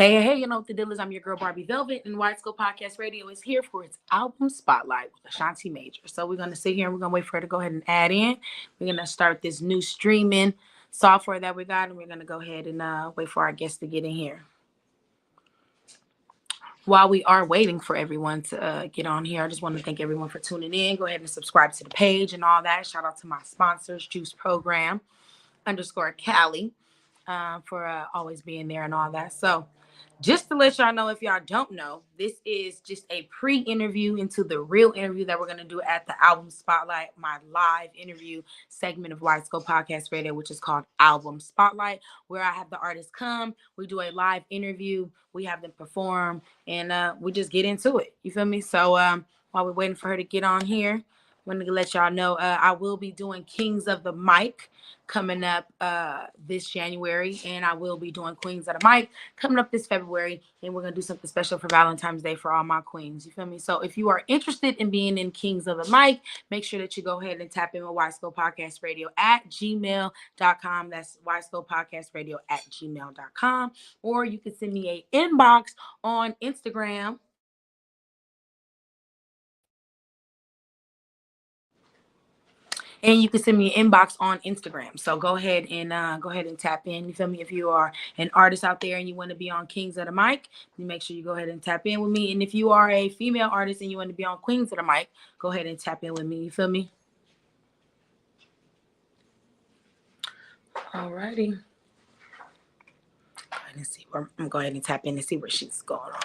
Hey, you know what the deal is. I'm your girl Barbie Velvet, and Widescopepodcastradio is here for its album spotlight with Ashanti Major. So we're gonna sit here and we're gonna wait for her to go ahead and add in. We're gonna start this new streaming software that we got, and we're gonna go ahead and wait for our guests to get in here. While we are waiting for everyone to get on here, I just want to thank everyone for tuning in. Go ahead and subscribe to the page and all that. Shout out to my sponsors, Juice Program _Cali, for always being there and all that. So just to let y'all know, if y'all don't know, this is just a pre-interview into the real interview that we're going to do at the album spotlight, my live interview segment of Widescope Podcast Radio, which is called Album Spotlight, where I have the artists come, we do a live interview, we have them perform, and we just get into it. You feel me? So while we're waiting for her to get on here, I want to let y'all know I will be doing Kings of the Mic coming up this January, and I will be doing Queens of the Mic coming up this February, and we're gonna do something special for Valentine's Day for all my queens. You feel me? So if you are interested in being in Kings of the Mic, make sure that you go ahead and tap in with Widescopepodcastradio at gmail.com. That's Widescopepodcastradio at gmail.com, or you can send me a inbox on Instagram. And you can send me an inbox on Instagram. So go ahead and tap in. You feel me? If you are an artist out there and you want to be on Kings of the Mic, you make sure you go ahead and tap in with me. And if you are a female artist and you want to be on Queens of the Mic, go ahead and tap in with me. You feel me? Alrighty. I'm gonna go ahead and tap in and see where she's going on.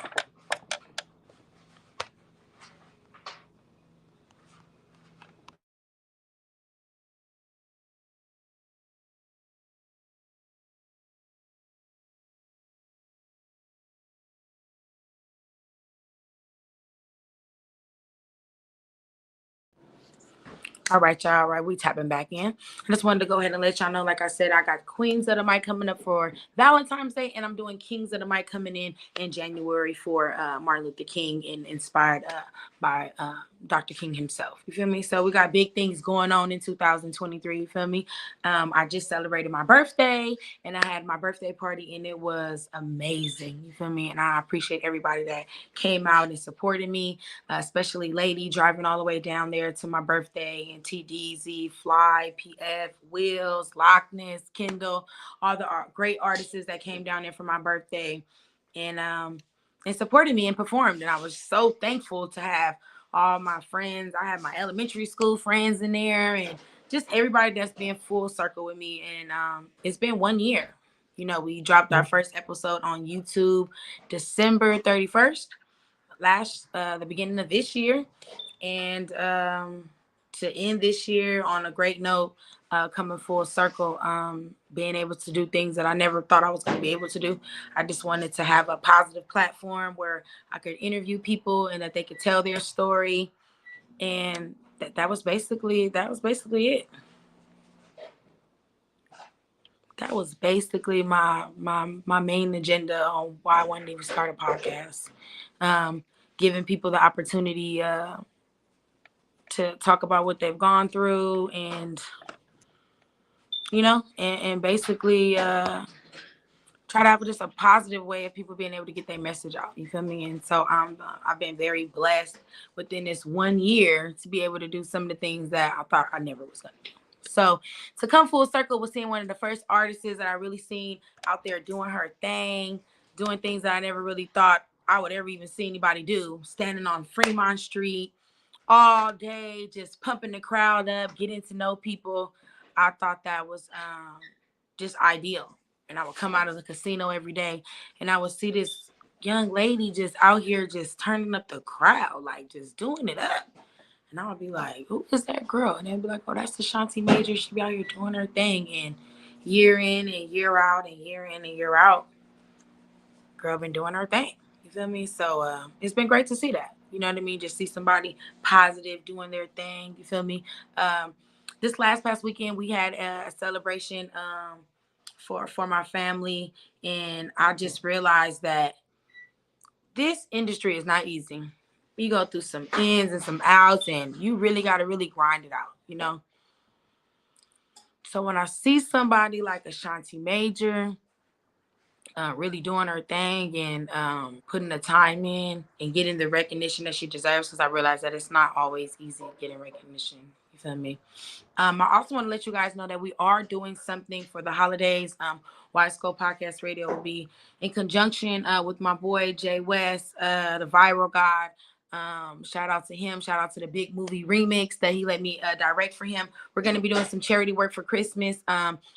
All right, y'all. All right, we tapping back in. I just wanted to go ahead and let y'all know, like I said, I got Queens of the Mic coming up for Valentine's Day, and I'm doing Kings of the Mic coming in January for Martin Luther King, and inspired by Dr. King himself. You feel me? So we got big things going on in 2023. You feel me? I just celebrated my birthday, and I had my birthday party, and it was amazing. You feel me? And I appreciate everybody that came out and supported me, especially Lady driving all the way down there to my birthday, and TDZ, Fly, PF, Wills, Loch Ness, Kendall, all the great artists that came down there for my birthday, and supported me and performed. And I was so thankful to have all my friends. I had my elementary school friends in there, and just everybody that's been full circle with me. And it's been 1 year. You know, we dropped our first episode on YouTube December 31st, the beginning of this year, and to end this year on a great note, coming full circle, being able to do things that I never thought I was going to be able to do. I just wanted to have a positive platform where I could interview people and that they could tell their story, and that was basically it. That was basically my main agenda on why I wanted to even start a podcast. Giving people the opportunity to talk about what they've gone through, and and basically try to have just a positive way of people being able to get their message out. You feel me? And so I've been very blessed within this 1 year to be able to do some of the things that I thought I never was going to do. So to come full circle with seeing one of the first artists that I really seen out there doing her thing, doing things that I never really thought I would ever even see anybody do, standing on Fremont Street all day, just pumping the crowd up, getting to know people. I thought that was just ideal. And I would come out of the casino every day, and I would see this young lady just out here just turning up the crowd, like just doing it up. And I would be like, who is that girl? And they'd be like, oh, that's Ashanti Major. She be out here doing her thing. And year in and year out and year in and year out, girl been doing her thing. You feel me? So it's been great to see that. You know what I mean? Just see somebody positive doing their thing. You feel me? This past weekend, we had a celebration for my family. And I just realized that this industry is not easy. You go through some ins and some outs, and you really got to really grind it out, you know? So when I see somebody like Ashanti Major really doing her thing and putting the time in and getting the recognition that she deserves. Because I realize that it's not always easy getting recognition. You feel me? I also want to let you guys know that we are doing something for the holidays. Widescope Podcast Radio will be in conjunction with my boy Jay West, the Viral God. Shout out to him. Shout out to the Big Movie Remix that he let me direct for him. We're going to be doing some charity work for Christmas.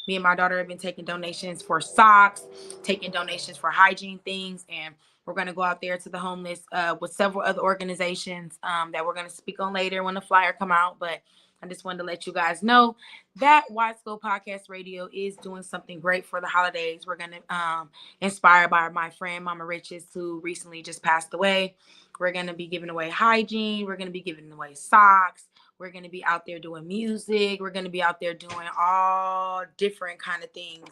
Me and my daughter have been taking donations for socks, taking donations for hygiene things, and we're going to go out there to the homeless with several other organizations that we're going to speak on later when the flyer come out. But I just wanted to let you guys know that Widescope Podcast Radio is doing something great for the holidays. We're going to inspired by my friend Mama Riches, who recently just passed away. We're going to be giving away hygiene. We're going to be giving away socks. We're going to be out there doing music. We're going to be out there doing all different kind of things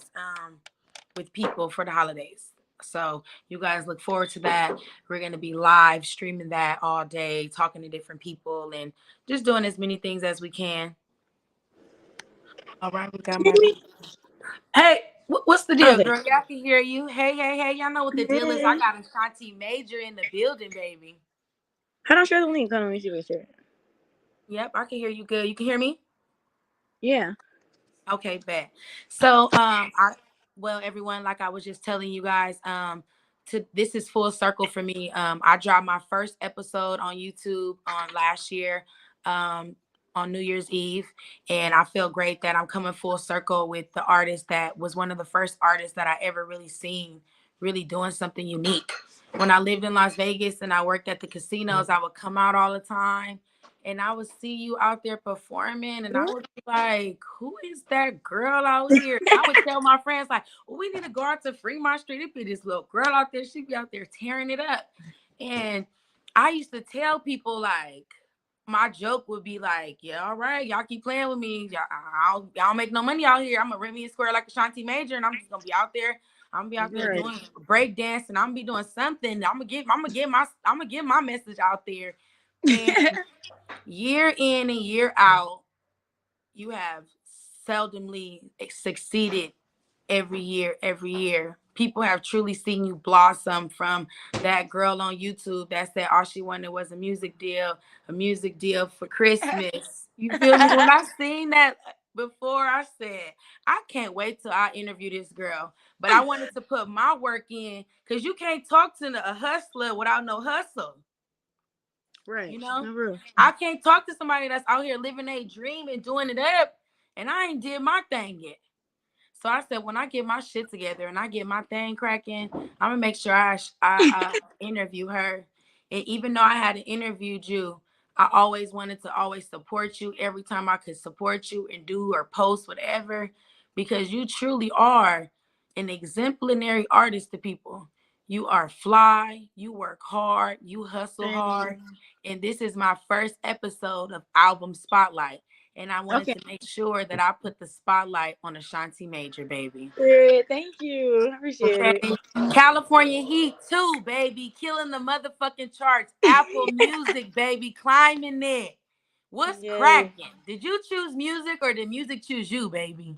with people for the holidays. So you guys look forward to that. We're going to be live streaming that all day, talking to different people and just doing as many things as we can. All right, we got my... Hey, what's the deal, girl? Y'all can hear you. Hey. Y'all know what the deal is. I got Ashanti Major in the building, baby. How do I share the link? Hold on, let me see if I share it. Yep, I can hear you good. You can hear me? Yeah. Okay, bet. So, everyone, like I was just telling you guys, this is full circle for me. I dropped my first episode on YouTube on last year, on New Year's Eve, and I feel great that I'm coming full circle with the artist that was one of the first artists that I ever really seen, really doing something unique. When I lived in Las Vegas and I worked at the casinos, I would come out all the time. And I would see you out there performing, and I would be like, who is that girl out here? And I would tell my friends, like, we need to go out to Fremont Street. It'd be this little girl out there. She'd be out there tearing it up. And I used to tell people, like, my joke would be like, yeah, all right, y'all keep playing with me. Y'all don't make no money out here. I'm going to rent me a square like Ashanti Major, and I'm just going to be out there. I'm gonna be out there doing break dance, and I'm gonna be doing something. I'm gonna get my message out there. And year in and year out, you have seldomly succeeded every year. People have truly seen you blossom from that girl on YouTube that said all she wanted was a music deal for Christmas. You feel me? When I seen that before, I said, I can't wait till I interview this girl. But I wanted to put my work in, because you can't talk to a hustler without no hustle. Right. You know, no, I can't talk to somebody that's out here living a dream and doing it up, and I ain't did my thing yet. So I said, when I get my shit together and I get my thing cracking, I'm gonna make sure I interview her. And even though I hadn't interviewed you, I always wanted to always support you every time I could support you and do or post whatever, because you truly are an exemplary artist to people. You are fly, you work hard, you hustle hard. And this is my first episode of Album Spotlight. And I wanted to make sure that I put the spotlight on Ashanti Major, baby. Thank you. I appreciate it. California Heat too, baby. Killing the motherfucking charts. Apple Music, baby. Climbing it. What's cracking? Did you choose music or did music choose you, baby?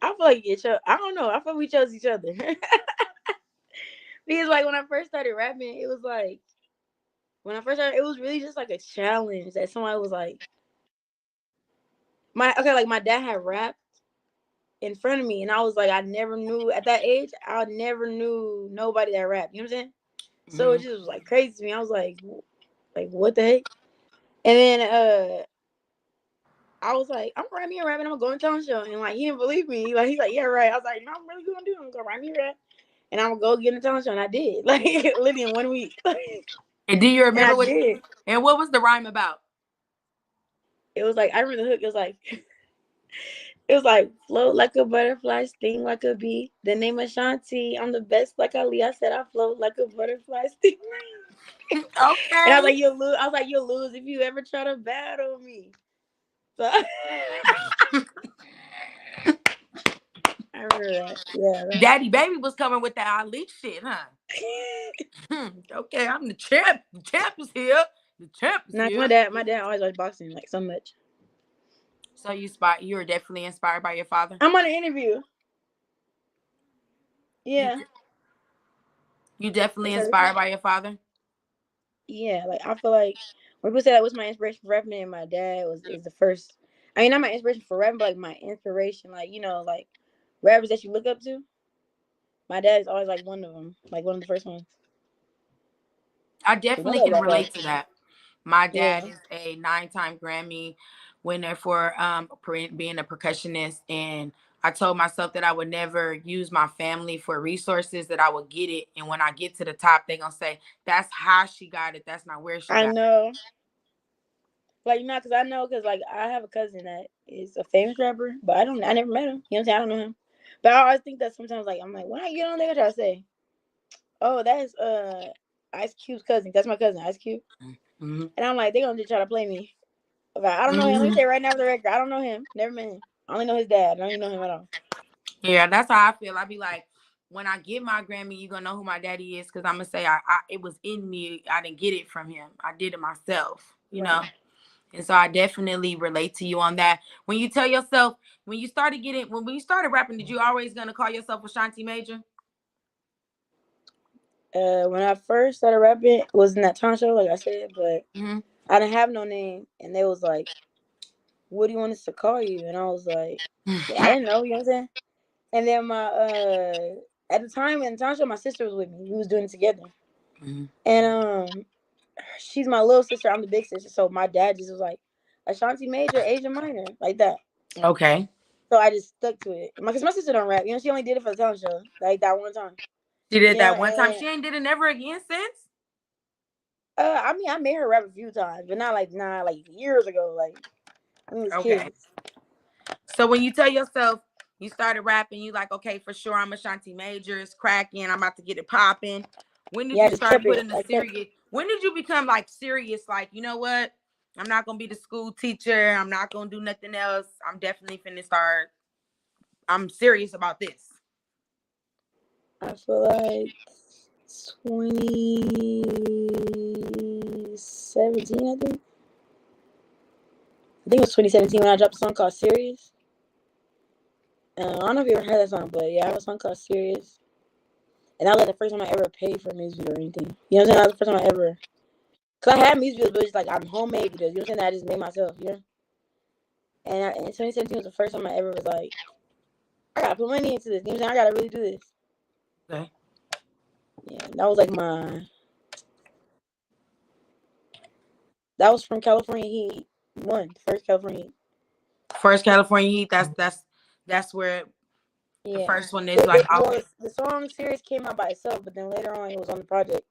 I feel like I don't know. I feel we chose each other. Because like when I first started rapping, it was like it was really just like a challenge that somebody was like my dad had rapped in front of me, and I was like, I never knew at that age, I never knew nobody that rapped. You know what I'm saying? Mm-hmm. So it just was like crazy to me. I was like what the heck? And then I was like, I'm gonna write me a rap and I'm gonna go on a talent show. And like he didn't believe me. Like he's like, yeah, right. I was like, no, I'm really gonna do it. I'm gonna write me a rap and I'm gonna go get in a talent show. And I did. Like literally in 1 week. And do you remember what was the rhyme about? It was like, I remember the hook. It was like float like a butterfly, sting like a bee. The name Ashanti, I'm the best like Ali. I said I float like a butterfly, sting. Okay. And I was like, you'll lose. I was like, you'll lose if you ever try to battle me. So I remember that. Yeah. Daddy Baby was coming with that Ali shit, huh? Okay, I'm the champ. The champ is here. The champ is here. My dad always watched boxing like so much. So you were definitely inspired by your father? I'm on an interview. You Yeah. you definitely It's like, inspired by your father? yeah, like I feel like when people say that was my inspiration for rapping, and my dad is the first. I mean, not my inspiration for rapping, but like my inspiration, like like rappers that you look up to. My dad is always like one of them, like one of the first ones. I You know definitely that can rap, right? relate to that. My dad Yeah, is a 9-time Grammy winner for being a percussionist, and I told myself that I would never use my family for resources, that I would get it, and when I get to the top, they're gonna say that's how she got it. That's not where she I got know. Like because I know because like I have a cousin that is a famous rapper, but I never met him. You know what I'm saying? I don't know him, but I always think that sometimes like I'm like when I get on there, I try to say, oh, that's Ice Cube's cousin. That's my cousin, Ice Cube, it. Hmm. and I'm like they gonna just try to play me. But I don't know him. Let me Hmm. say right now for the record, I don't know him. Never met him. I only know his dad. I don't even know him at all. Yeah, that's how I feel. I be like, when I get my Grammy, you gonna know who my daddy is, because I'm gonna say I it was in me. I didn't get it from him. I did it myself. Right. And so I definitely relate to you on that. When you tell yourself, when you started rapping, did you always gonna call yourself Ashanti Major? When I first started rapping, it was in that talent show, like I said, but Hmm. I didn't have no name, and they was like, "What do you want us to call you?" And I was like, "I didn't know." You know what I'm saying? And then my at the time in the talent show, my sister was with me. We was doing it together, Hmm. and she's my little sister. I'm the big sister, so my dad just was like, "Ashanti Major, Asia Minor," like that. Okay. So I just stuck to it. Because my sister don't rap. She only did it for the talent show, like that one time. She did You know, that one time. and She ain't did it never again since. I mean, I made her rap a few times, but not like years ago. Like when we was Okay. kids. So when you tell yourself you started rapping, you like, okay, for sure, I'm Ashanti Major. It's cracking. I'm about to get it popping. When did Yeah, you I just start kept it. putting the I kept. serious? When did you become like serious? Like, you know what? I'm not gonna be the school teacher. I'm not gonna do nothing else. I'm definitely finna start. I'm serious about this. I feel like 2017. I think it was 2017 when I dropped a song called "Serious." I don't know if you ever heard that song, but yeah, I have a song called "Serious," and that was like the first time I ever paid for a music video or anything. You know what I'm saying? That was the first time I ever. Cause I had music videos, but it's like I'm homemade videos. You know what I'm saying? That I just made myself. You know. And 2017 was the first time I ever was like, I gotta put money into this. You know what I'm saying? I gotta really do this. Okay. Yeah, that was like that was from California Heat one, first California Heat. First California Heat. That's where the Yeah. first one is like Well, always. the song series came out by itself, but then later on it was on the project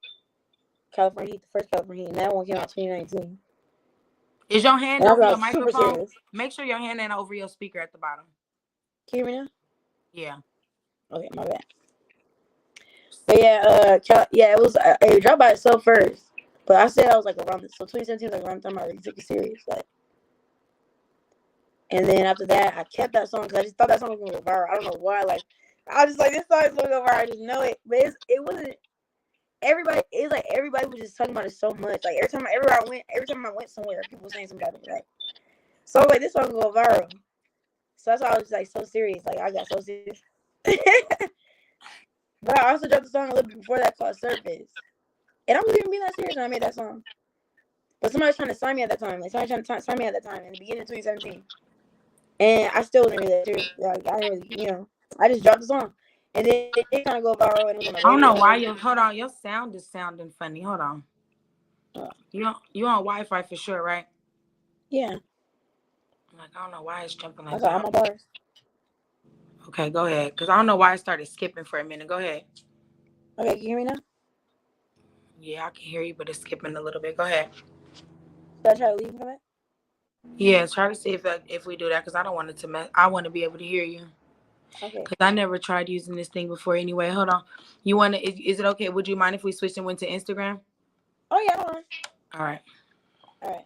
California Heat, the first California Heat, and that one came out 2019. Is your hand And that's over when I your was super microphone? serious. Make sure your hand ain't over your speaker at the bottom. Can you hear me now? Yeah. Okay, my bad. But yeah, yeah, it dropped by itself first. But I said I was like around this, so 2017 was like around the time I really took it serious, like. And then after that, I kept that song because I just thought that song was gonna go viral. I don't know why. Like, I was just like, this song is gonna go viral. I just know it. But it wasn't. Everybody, it's like everybody was just talking about it so much. Like every time I went somewhere, people were saying something about it. Right? So I was like, this song will go viral. So that's why I was like so serious. Like I got so serious. But I also dropped a song a little bit before that called Surface. And I wasn't even being that serious when I made that song. But somebody was trying to sign me at that time. Like somebody trying to sign me at that time in the beginning of 2017. And I still wasn't really that serious. Like I didn't really, I just dropped the song. And then it did kind of go viral and it was on the I don't know why radio. your hold on. Your sound is sounding funny. Hold on. Uh, You on Wi-Fi for sure, right? yeah. I'm like, I don't know why it's jumping I like got all that. my bars. Okay, go ahead. Because I don't know why I started skipping for a minute. Go ahead. Okay, can you hear me now? Yeah, I can hear you, but it's skipping a little bit. Go ahead. Should I try to leave and come back? Yeah, try to see if we do that, because I don't want it to mess. I want to be able to hear you, Okay. because I never tried using this thing before. Anyway, hold on. You want to? Is it okay? Would you mind if we switched and went to Instagram? Oh yeah, hold on. All right. All right.